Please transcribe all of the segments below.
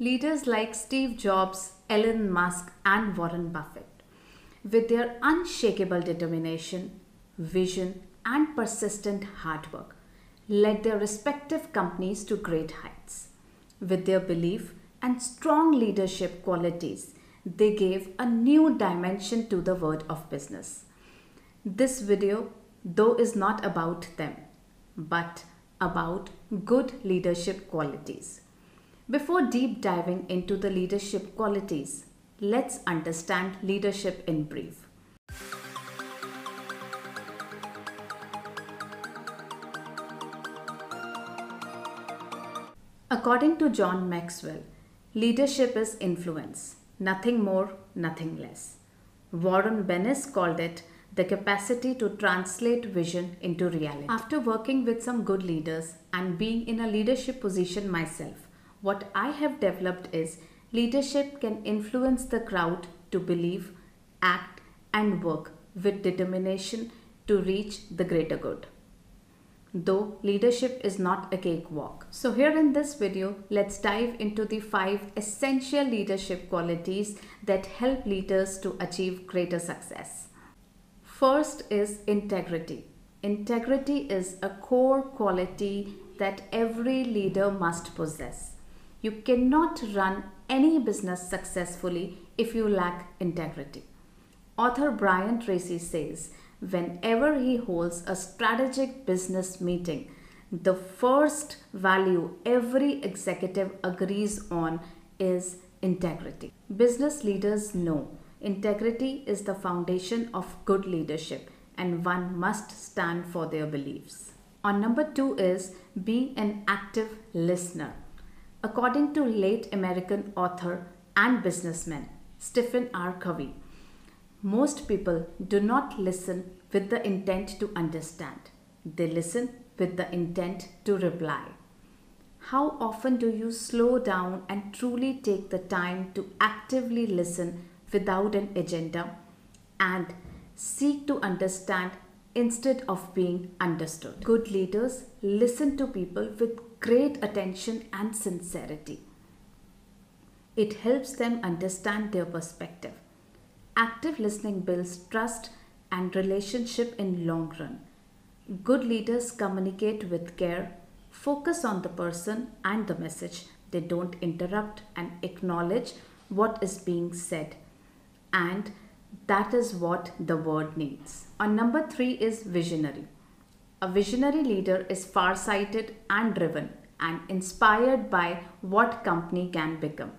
Leaders like Steve Jobs, Elon Musk, and Warren Buffett, with their unshakable determination, vision, and persistent hard work, led their respective companies to great heights. With their belief and strong leadership qualities, they gave a new dimension to the world of business. This video, though, is not about them, but about good leadership qualities. Before deep diving into the leadership qualities, let's understand leadership in brief. According to John Maxwell, leadership is influence, nothing more, nothing less. Warren Bennis called it the capacity to translate vision into reality. After working with some good leaders and being in a leadership position myself, what I have developed is leadership can influence the crowd to believe, act, and work with determination to reach the greater good. Though leadership is not a cakewalk. So here in this video, let's dive into the 5 essential leadership qualities that help leaders to achieve greater success. First is integrity. Integrity is a core quality that every leader must possess. You cannot run any business successfully if you lack integrity. Author Brian Tracy says, whenever he holds a strategic business meeting, the first value every executive agrees on is integrity. Business leaders know integrity is the foundation of good leadership and one must stand for their beliefs. On number 2 is be an active listener. According to late American author and businessman Stephen R. Covey, most people do not listen with the intent to understand. They listen with the intent to reply. How often do you slow down and truly take the time to actively listen without an agenda and seek to understand instead of being understood? Good leaders listen to people with great attention and sincerity. It helps them understand their perspective. Active listening builds trust and relationship in long run. Good leaders communicate with care, focus on the person and the message. They don't interrupt and acknowledge what is being said. And that is what the world needs. On number 3 is visionary. A visionary leader is far-sighted and driven and inspired by what company can become.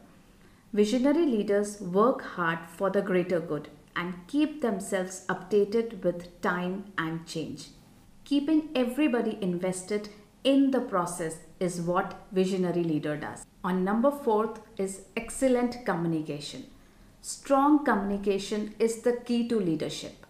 Visionary leaders work hard for the greater good and keep themselves updated with time and change. Keeping everybody invested in the process is what visionary leader does. On number 4 is excellent communication. Strong communication is the key to leadership.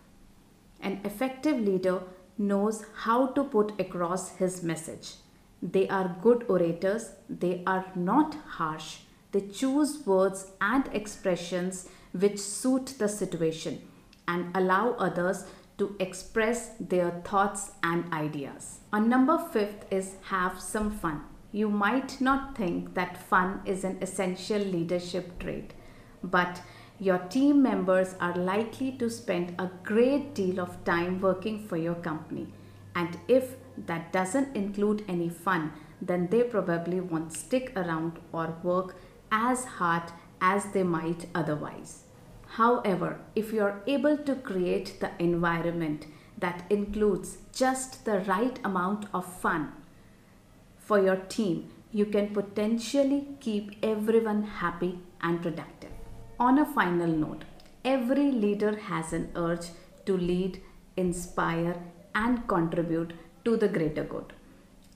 An effective leader knows how to put across his message. They are good orators. They are not harsh. They choose words and expressions which suit the situation and allow others to express their thoughts and ideas. On number 5 is have some fun. You might not think that fun is an essential leadership trait, but your team members are likely to spend a great deal of time working for your company. And if that doesn't include any fun, then they probably won't stick around or work as hard as they might otherwise. However, if you are able to create the environment that includes just the right amount of fun for your team, you can potentially keep everyone happy and productive. On a final note, every leader has an urge to lead, inspire, and contribute to the greater good.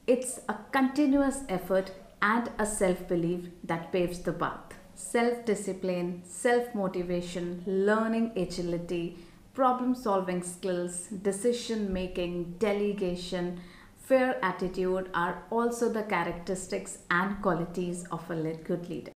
It's a continuous effort and a self-belief that paves the path. Self-discipline, self-motivation, learning agility, problem-solving skills, decision-making, delegation, fair attitude are also the characteristics and qualities of a good leader.